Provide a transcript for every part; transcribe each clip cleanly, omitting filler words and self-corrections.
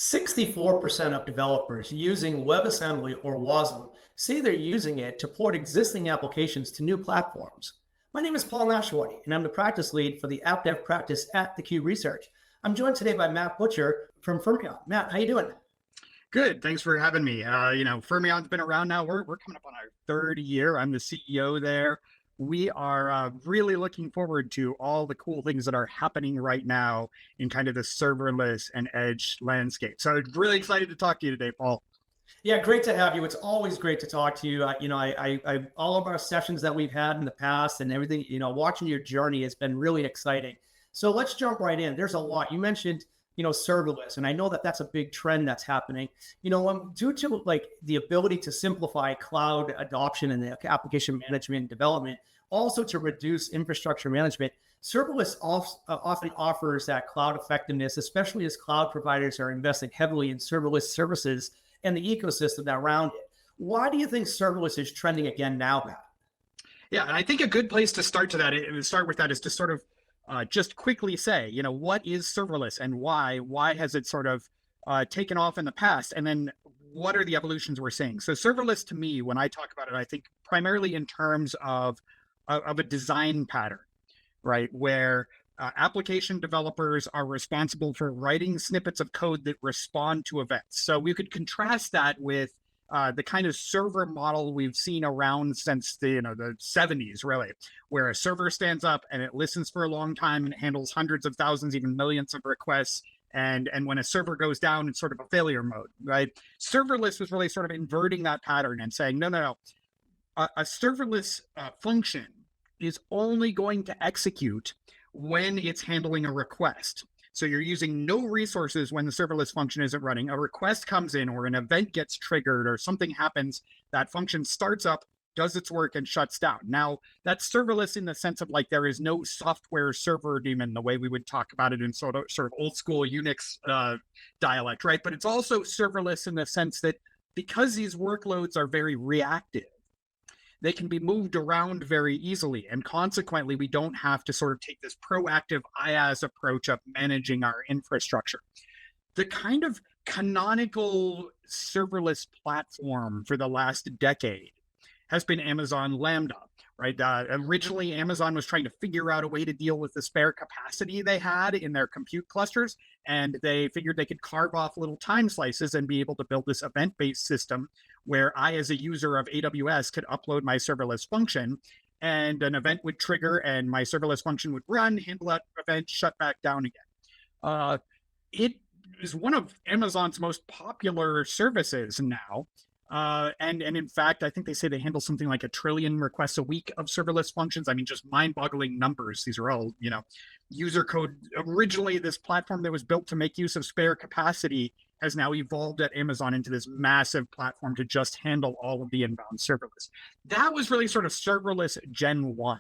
64% of developers using WebAssembly or Wasm say they're using it to port existing applications to new platforms. My name is Paul Nashawaty, and I'm the practice lead for the AppDev practice at theCUBE Research. I'm joined today by Matt Butcher from Fermyon. Matt, how you doing? Good. Thanks for having me. Fermyon's been around now. We're coming up on our third year. I'm the CEO there. We are really looking forward to all the cool things that are happening right now in kind of the serverless and edge landscape. So I'm really excited to talk to you today, Paul. Yeah, great to have you. It's always great to talk to you. All of our sessions that we've had in the past and everything, watching your journey has been really exciting. So let's jump right in. There's a lot. You mentioned, serverless, and I know that that's a big trend that's happening. Due to the ability to simplify cloud adoption and the application management and development, also to reduce infrastructure management, serverless often offers that cloud effectiveness, especially as cloud providers are investing heavily in serverless services and the ecosystem around it. Why do you think serverless is trending again now, Matt? Yeah, and I think a good place to start with that is to sort of just quickly say, what is serverless and why? Why has it sort of taken off in the past? And then what are the evolutions we're seeing? So serverless, to me, when I talk about it, I think primarily in terms of a design pattern, right? Where application developers are responsible for writing snippets of code that respond to events. So we could contrast that with the kind of server model we've seen around since the 70s, really, where a server stands up and it listens for a long time and it handles hundreds of thousands, even millions of requests. And when a server goes down, it's sort of a failure mode, right? Serverless was really sort of inverting that pattern and saying, no. A serverless function is only going to execute when it's handling a request. So you're using no resources when the serverless function isn't running. A request comes in or an event gets triggered or something happens, that function starts up, does its work, and shuts down. Now, that's serverless in the sense of there is no software server daemon, the way we would talk about it in sort of old school Unix dialect, right? But it's also serverless in the sense that because these workloads are very reactive, they can be moved around very easily. And consequently, we don't have to sort of take this proactive IaaS approach of managing our infrastructure. The kind of canonical serverless platform for the last decade has been Amazon Lambda, right? Originally, Amazon was trying to figure out a way to deal with the spare capacity they had in their compute clusters. And they figured they could carve off little time slices and be able to build this event-based system where I, as a user of AWS, could upload my serverless function and an event would trigger and my serverless function would run, handle that event, shut back down again. It is one of Amazon's most popular services now. And in fact, I think they say they handle something like 1 trillion requests a week of serverless functions. I mean, just mind-boggling numbers. These are all, user code. Originally, this platform that was built to make use of spare capacity has now evolved at Amazon into this massive platform to just handle all of the inbound serverless. That was really sort of serverless Gen 1.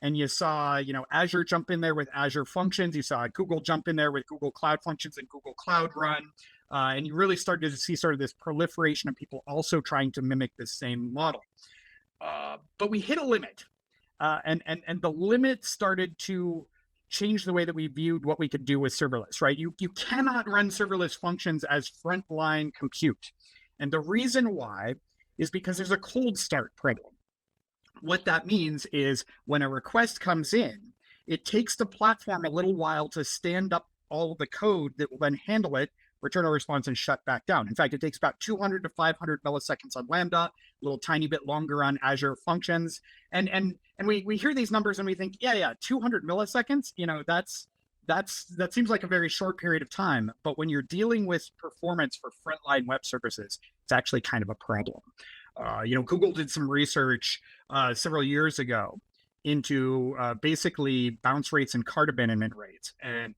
And you saw, Azure jump in there with Azure Functions. You saw Google jump in there with Google Cloud Functions and Google Cloud Run. And you really started to see sort of this proliferation of people also trying to mimic the same model. But we hit a limit. And the limit started to change the way that we viewed what we could do with serverless, right? You cannot run serverless functions as frontline compute. And the reason why is because there's a cold start problem. What that means is when a request comes in, it takes the platform a little while to stand up all of the code that will then handle it, return a response, and shut back down. In fact, it takes about 200 to 500 milliseconds on Lambda, a little tiny bit longer on Azure Functions. And we hear these numbers and we think, yeah, 200 milliseconds, that seems like a very short period of time. But when you're dealing with performance for frontline web services, it's actually kind of a problem. Google did some research several years ago into basically bounce rates and cart abandonment rates and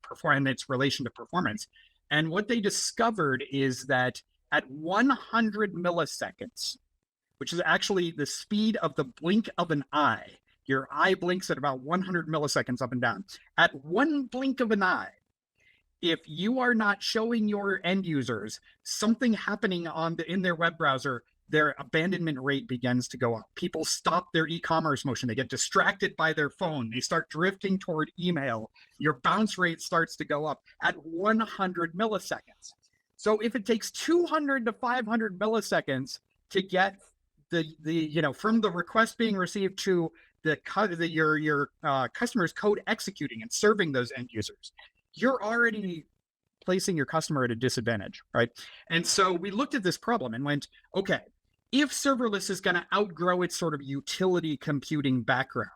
its relation to performance. And what they discovered is that at 100 milliseconds, which is actually the speed of the blink of an eye, your eye blinks at about 100 milliseconds up and down. At one blink of an eye, if you are not showing your end users something happening in their web browser, their abandonment rate begins to go up. People stop their e-commerce motion. They get distracted by their phone. They start drifting toward email. Your bounce rate starts to go up at 100 milliseconds. So if it takes 200 to 500 milliseconds to get from the request being received to your customer's code executing and serving those end users, you're already placing your customer at a disadvantage, right? And so we looked at this problem and went, okay, if serverless is going to outgrow its sort of utility computing background,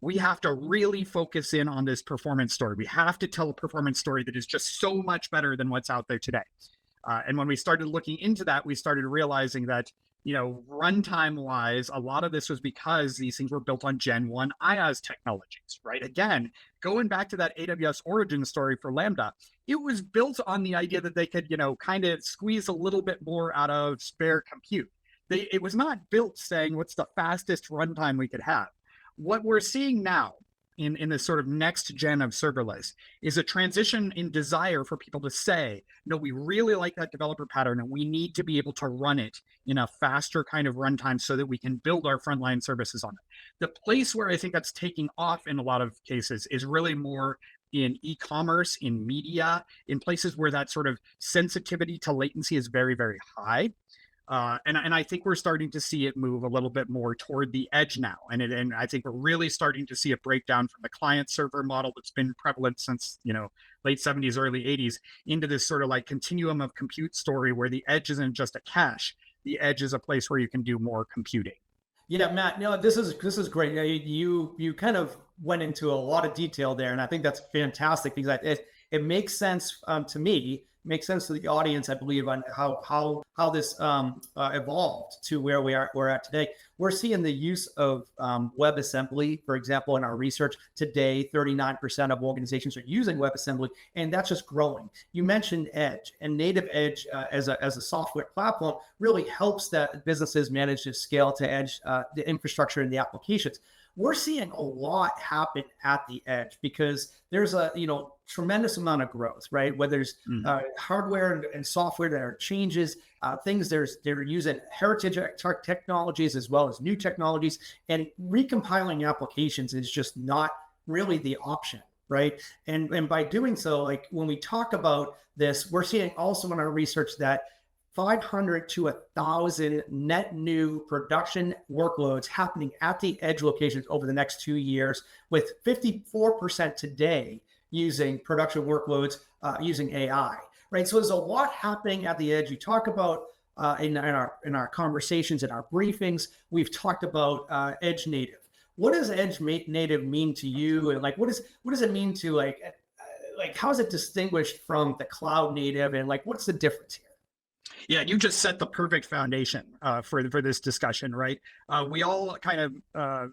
we have to really focus in on this performance story. We have to tell a performance story that is just so much better than what's out there today. And when we started looking into that, we started realizing that, runtime wise, a lot of this was because these things were built on Gen 1 IaaS technologies, right? Again, going back to that AWS origin story for Lambda, it was built on the idea that they could, kind of squeeze a little bit more out of spare compute. It was not built saying what's the fastest runtime we could have. What we're seeing now in this sort of next gen of serverless is a transition in desire for people to say, no, we really like that developer pattern and we need to be able to run it in a faster kind of runtime so that we can build our frontline services on it. The place where I think that's taking off in a lot of cases is really more in e-commerce, in media, in places where that sort of sensitivity to latency is very, very high. And I think we're starting to see it move a little bit more toward the edge now. And I think we're really starting to see a breakdown from the client server model that's been prevalent since, late 70s, early 80s into this sort of like continuum of compute story where the edge isn't just a cache. The edge is a place where you can do more computing. Yeah, Matt, this is great. You kind of went into a lot of detail there, and I think that's fantastic because it makes sense to me. Makes sense to the audience, I believe, on how this evolved to where we're at today. We're seeing the use of WebAssembly, for example, in our research today. 39% of organizations are using WebAssembly, and that's just growing. You mentioned Edge, and native Edge as a software platform really helps that businesses manage to scale to Edge, the infrastructure and the applications. We're seeing a lot happen at the edge because there's a tremendous amount of growth, right? Whether there's hardware and software that are changes, they're using heritage technologies as well as new technologies, and recompiling applications is just not really the option, right? And by doing so, like when we talk about this, we're seeing also in our research that 500 to 1,000 net new production workloads happening at the edge locations over the next 2 years, with 54% today using production workloads using AI, right? So there's a lot happening at the edge. You talk about in our conversations, in our briefings, we've talked about edge native. What does edge native mean to you? And like, what does it mean to like how is it distinguished from the cloud native? And like, what's the difference here? Yeah, you just set the perfect foundation for this discussion, right? We all kind of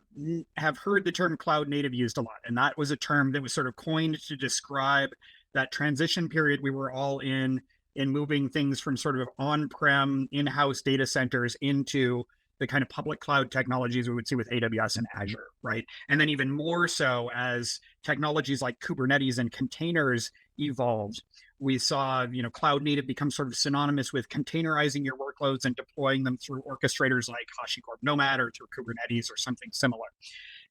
have heard the term cloud native used a lot, and that was a term that was sort of coined to describe that transition period we were all in moving things from sort of on-prem in-house data centers into the kind of public cloud technologies we would see with AWS and Azure, right? And then even more so as technologies like Kubernetes and containers evolved, we saw, cloud native become sort of synonymous with containerizing your workloads and deploying them through orchestrators like HashiCorp Nomad or through Kubernetes or something similar.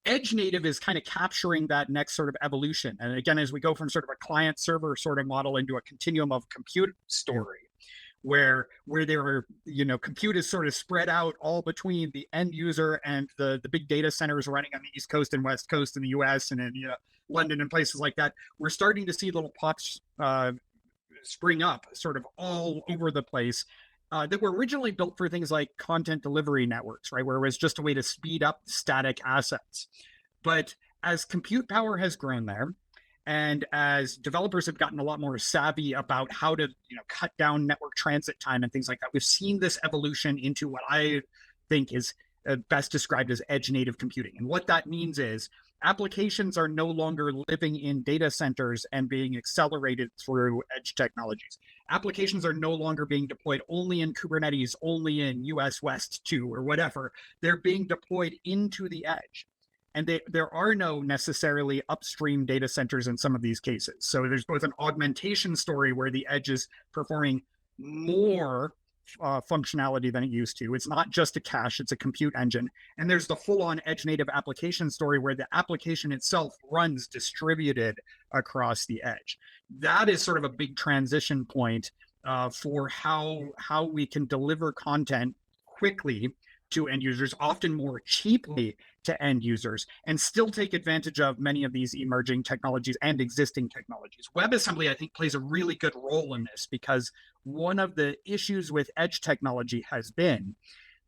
Edge native is kind of capturing that next sort of evolution. And again, as we go from sort of a client server sort of model into a continuum of compute story, where there are, compute is sort of spread out all between the end user and the big data centers running on the East Coast and West Coast in the US and in London and places like that. We're starting to see little pops spring up sort of all over the place that were originally built for things like content delivery networks, right? Where it was just a way to speed up static assets. But as compute power has grown there, and as developers have gotten a lot more savvy about how to, cut down network transit time and things like that, we've seen this evolution into what I think is best described as edge native computing. And what that means is applications are no longer living in data centers and being accelerated through edge technologies. Applications are no longer being deployed only in Kubernetes, only in US West 2 or whatever. They're being deployed into the edge. And there are no necessarily upstream data centers in some of these cases. So there's both an augmentation story where the edge is performing more functionality than it used to. It's not just a cache, it's a compute engine. And there's the full-on edge native application story where the application itself runs distributed across the edge. That is sort of a big transition point for how we can deliver content quickly to end users, often more cheaply to end users, and still take advantage of many of these emerging technologies and existing technologies. WebAssembly, I think, plays a really good role in this, because one of the issues with edge technology has been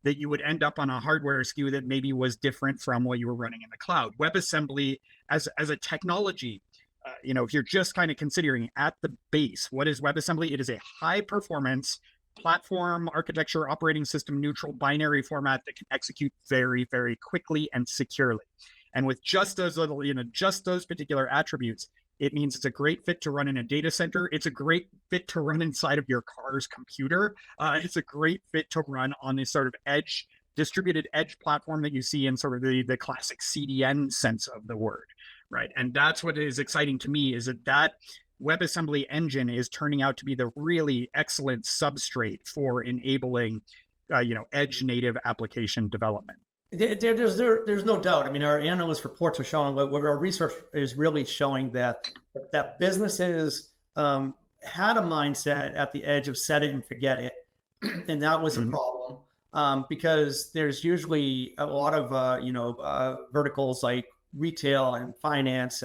that you would end up on a hardware SKU that maybe was different from what you were running in the cloud. WebAssembly as a technology, if you're just kind of considering at the base, what is WebAssembly? It is a high performance platform architecture, operating system neutral binary format that can execute very, very quickly and securely. And with just those little, just those particular attributes, it means it's a great fit to run in a data center. It's a great fit to run inside of your car's computer. It's a great fit to run on this sort of edge, distributed edge platform that you see in sort of the classic CDN sense of the word, right? And that's what is exciting to me, is that WebAssembly engine is turning out to be the really excellent substrate for enabling, edge native application development. There's no doubt. I mean, our analyst reports are showing, what our research is really showing, that businesses had a mindset at the edge of set it and forget it, and that was a problem, because there's usually a lot of verticals like retail and finance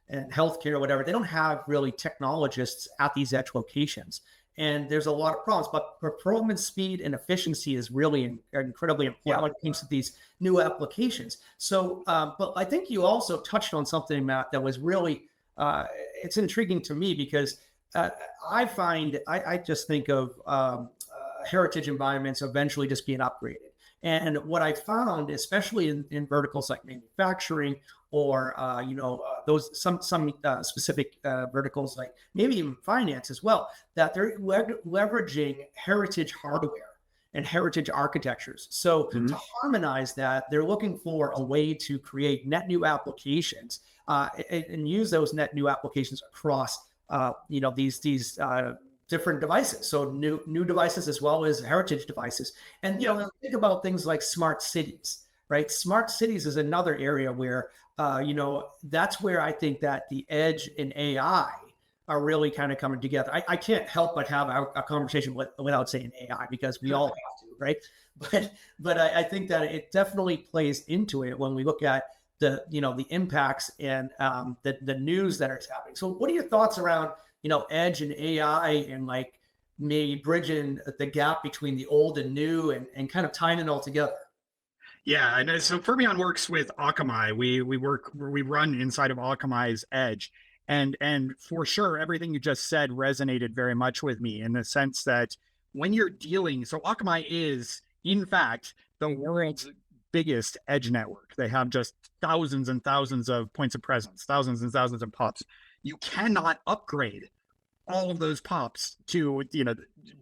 and healthcare or whatever. They don't have really technologists at these edge locations. And there's a lot of problems, but performance, speed, and efficiency is really incredibly important when it comes to these new applications. So, but I think you also touched on something, Matt, that was really, it's intriguing to me, because I just think of heritage environments eventually just being upgraded. And what I found, especially in verticals like manufacturing, or those some specific verticals like maybe even finance as well, that they're leveraging heritage hardware and heritage architectures. So to harmonize that, they're looking for a way to create net new applications and use those net new applications across these different devices. So new devices as well as heritage devices. And think about things like smart cities, right? Smart cities is another area where that's where I think that the edge and AI are really kind of coming together. I can't help but have a conversation without saying AI, because we all have to, right? But I think that it definitely plays into it when we look at the impacts and the news that is happening. So what are your thoughts around edge and AI, and like maybe bridging the gap between the old and new, and kind of tying it all together? Yeah, and so Fermyon works with Akamai. We run inside of Akamai's edge, and for sure, everything you just said resonated very much with me, in the sense that when you're dealing, so Akamai is in fact the world's biggest edge network. They have just thousands and thousands of points of presence, thousands and thousands of POPs. You cannot upgrade all of those POPs to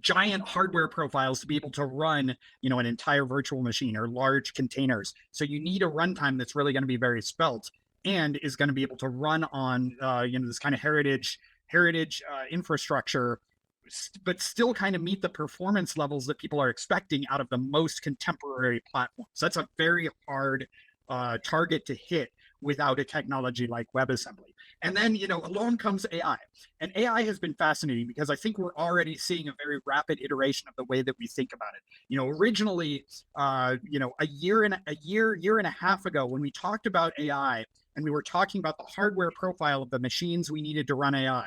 giant hardware profiles to be able to run an entire virtual machine or large containers. So you need a runtime that's really going to be very svelte, and is going to be able to run on this kind of heritage infrastructure, but still kind of meet the performance levels that people are expecting out of the most contemporary platforms. That's a very hard target to hit without a technology like WebAssembly. And then, along comes AI. And AI has been fascinating, because I think we're already seeing a very rapid iteration of the way that we think about it. Originally, a year and a half ago, when we talked about AI and we were talking about the hardware profile of the machines we needed to run AI,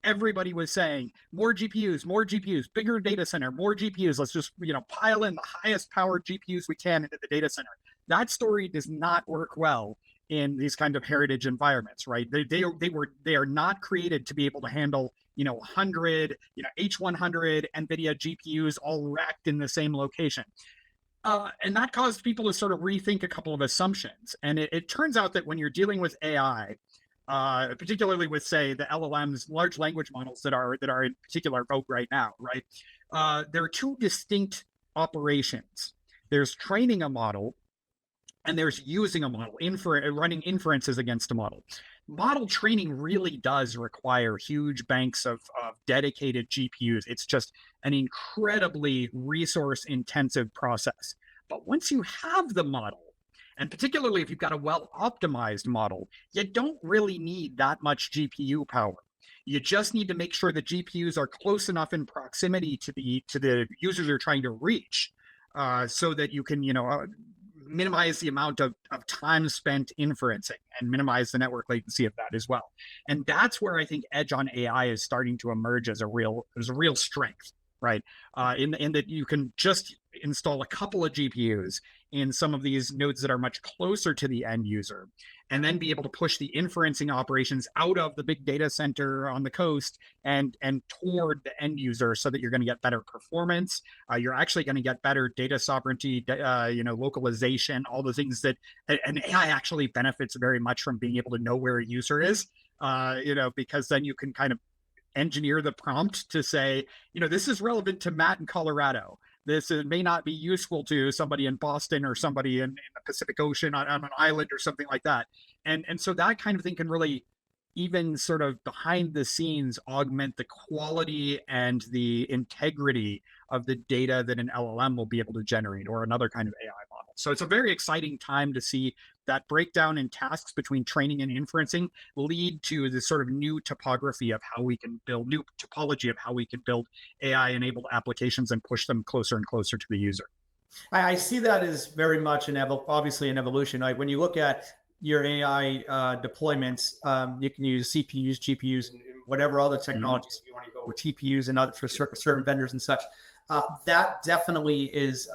everybody was saying more GPUs, bigger data center, more GPUs. Let's just, pile in the highest powered GPUs we can into the data center. That story does not work well in these kind of heritage environments, right? They are not created to be able to handle 100 H100 NVIDIA GPUs all racked in the same location. And that caused people to sort of rethink a couple of assumptions. And it turns out that when you're dealing with AI, particularly with, say, the LLMs, large language models that are in particular vogue right now, right? There are two distinct operations. There's training a model, and there's using a model, running inferences against a model. Model training really does require huge banks of dedicated GPUs. It's just an incredibly resource-intensive process. But once you have the model, and particularly if you've got a well-optimized model, you don't really need that much GPU power. You just need to make sure the GPUs are close enough in proximity to the users you're trying to reach, so that you can, minimize the amount of time spent inferencing and minimize the network latency of that as well. And that's where I think edge on AI is starting to emerge as a real strength, right? In that you can just install a couple of GPUs in some of these nodes that are much closer to the end user, and then be able to push the inferencing operations out of the big data center on the coast and toward the end user, so that you're going to get better performance. You're actually going to get better data sovereignty, localization, all the things that an AI actually benefits very much from being able to know where a user is, because then you can kind of engineer the prompt to say, this is relevant to Matt in Colorado. This may not be useful to somebody in Boston or somebody in the Pacific Ocean on an island or something like that. And so that kind of thing can really, even sort of behind the scenes, augment the quality and the integrity of the data that an LLM will be able to generate, or another kind of AI model. So it's a very exciting time to see that breakdown in tasks between training and inferencing lead to this sort of new topography of how we can build, new topology of how we can build AI-enabled applications and push them closer and closer to the user. I see that as very much obviously an evolution. Like when you look at your AI deployments, you can use CPUs, GPUs, and whatever other technologies you want to go with, TPUs and other for certain vendors and such. That definitely is,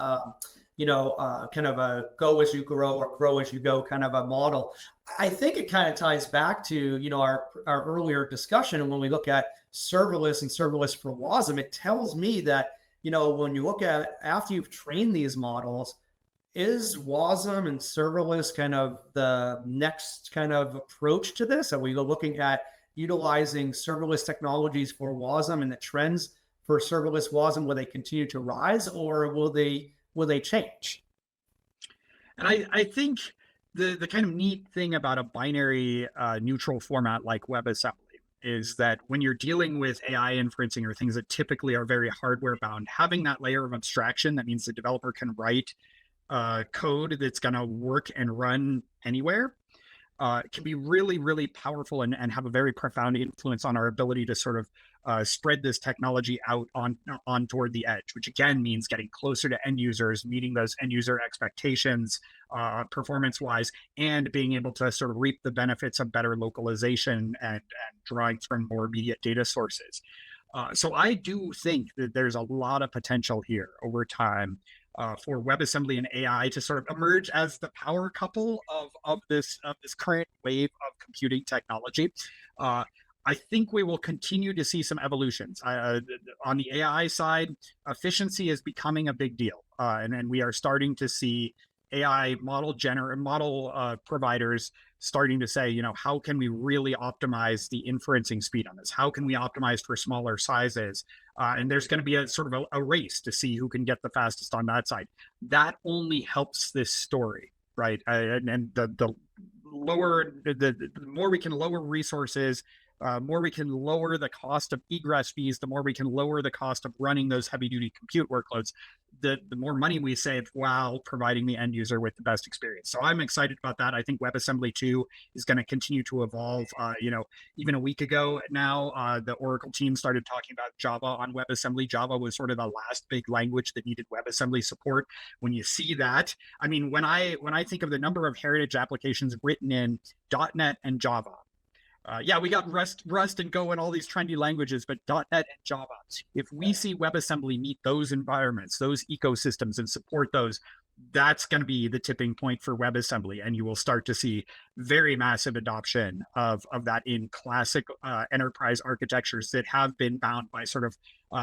kind of a go as you grow or grow as you go kind of a model. I think it kind of ties back to, our earlier discussion. And when we look at serverless and serverless for Wasm, it tells me that, when you look at after you've trained these models, is Wasm and serverless kind of the next kind of approach to this? Are we looking at utilizing serverless technologies for Wasm, and the trends for serverless Wasm, will they continue to rise, or will they change? And I think the kind of neat thing about a binary neutral format like WebAssembly is that when you're dealing with AI inferencing or things that typically are very hardware bound, having that layer of abstraction, that means the developer can write code that's going to work and run anywhere, can be really, really powerful and have a very profound influence on our ability to sort of spread this technology out on toward the edge, which again means getting closer to end users, meeting those end user expectations performance wise, and being able to sort of reap the benefits of better localization and drawing from more immediate data sources. So I do think that there's a lot of potential here over time for WebAssembly and AI to sort of emerge as the power couple of this current wave of computing technology. I think we will continue to see some evolutions. On the AI side, efficiency is becoming a big deal, and we are starting to see AI model providers starting to say, how can we really optimize the inferencing speed on this? How can we optimize for smaller sizes? And there's going to be a sort of a race to see who can get the fastest on that side. That only helps this story, right? And the more we can lower resources, more we can lower the cost of egress fees, the more we can lower the cost of running those heavy duty compute workloads, the more money we save while providing the end user with the best experience. So I'm excited about that. I think WebAssembly 2 is going to continue to evolve. Even a week ago now, the Oracle team started talking about Java on WebAssembly. Java was sort of the last big language that needed WebAssembly support. When you see that, I mean, when I think of the number of heritage applications written in .NET and Java, we got Rust and Go and all these trendy languages, but .NET and Java. If we see WebAssembly meet those environments, those ecosystems, and support those, that's going to be the tipping point for WebAssembly, and you will start to see very massive adoption of that in classic enterprise architectures that have been bound by sort of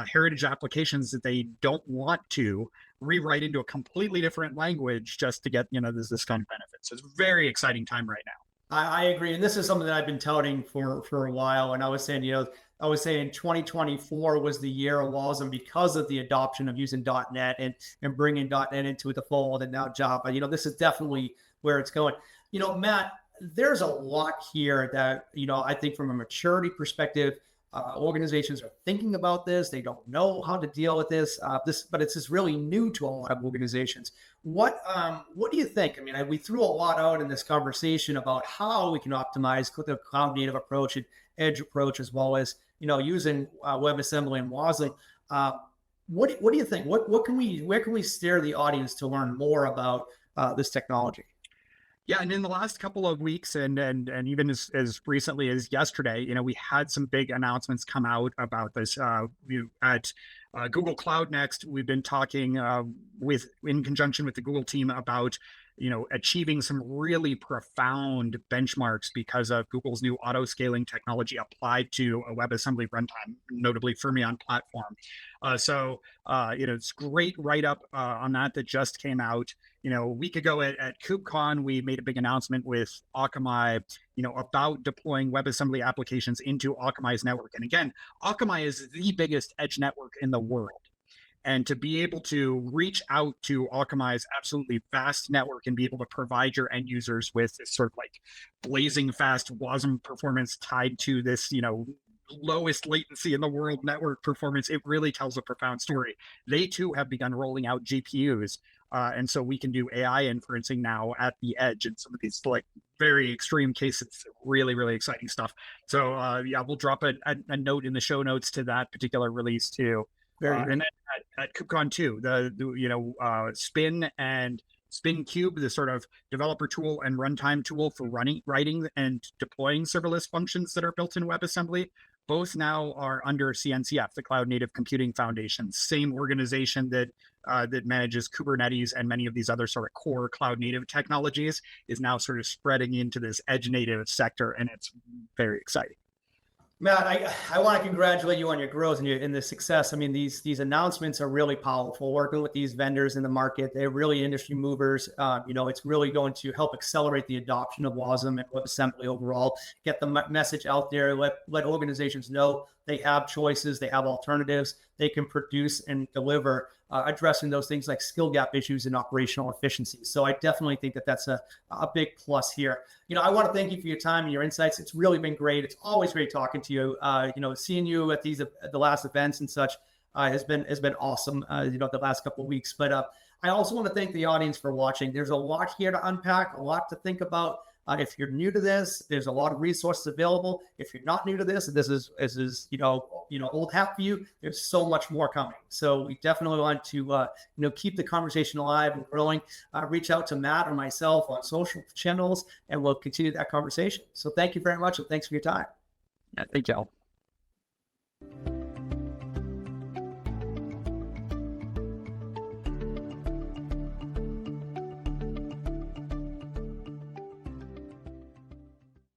heritage applications that they don't want to rewrite into a completely different language just to get this kind of benefit. So it's a very exciting time right now. I agree. And this is something that I've been touting for a while. And I was saying, 2024 was the year of Wasm because of the adoption of using .NET and bringing .NET into the fold, and now Java. This is definitely where it's going. Matt, there's a lot here that, I think from a maturity perspective, Organizations are thinking about this. They don't know how to deal with this. But it's just really new to a lot of organizations. What do you think? I mean, we threw a lot out in this conversation about how we can optimize the cloud native approach and edge approach, as well as using WebAssembly and Wasm. What do you think? Where can we steer the audience to learn more about this technology? Yeah, and in the last couple of weeks, and even as recently as yesterday, we had some big announcements come out about this. At Google Cloud Next, we've been talking in conjunction with the Google team about achieving some really profound benchmarks because of Google's new auto scaling technology applied to a WebAssembly runtime, notably Fermyon platform. It's great write up on that just came out. A week ago at KubeCon, we made a big announcement with Akamai, about deploying WebAssembly applications into Akamai's network. And again, Akamai is the biggest edge network in the world. And to be able to reach out to Akamai's absolutely vast network and be able to provide your end users with this sort of like blazing fast Wasm performance tied to this, lowest latency in the world network performance, it really tells a profound story. They too have begun rolling out GPUs. And so we can do AI inferencing now at the edge in some of these like very extreme cases. Really, really exciting stuff. So we'll drop a note in the show notes to that particular release too. And then at KubeCon too, the Spin and SpinCube, the sort of developer tool and runtime tool for writing and deploying serverless functions that are built in WebAssembly, both now are under CNCF, the Cloud Native Computing Foundation, same organization that manages Kubernetes and many of these other sort of core cloud native technologies, is now sort of spreading into this edge native sector, and it's very exciting. Matt, I want to congratulate you on your growth and the success. I mean, these announcements are really powerful. Working with these vendors in the market, they're really industry movers. It's really going to help accelerate the adoption of Wasm and WebAssembly overall. Get the message out there. Let organizations know they have choices, they have alternatives, they can produce and deliver, addressing those things like skill gap issues and operational efficiency. So I definitely think that that's a big plus here. I want to thank you for your time and your insights. It's really been great. It's always great talking to you. Seeing you at the last events and such has been awesome. The last couple of weeks. But I also want to thank the audience for watching. There's a lot here to unpack, a lot to think about. If you're new to this, there's a lot of resources available. If you're not new to this, this is old hat for you. There's so much more coming. So we definitely want to keep the conversation alive and growing. Reach out to Matt or myself on social channels, and we'll continue that conversation. So thank you very much, and thanks for your time. Yeah, thank you all.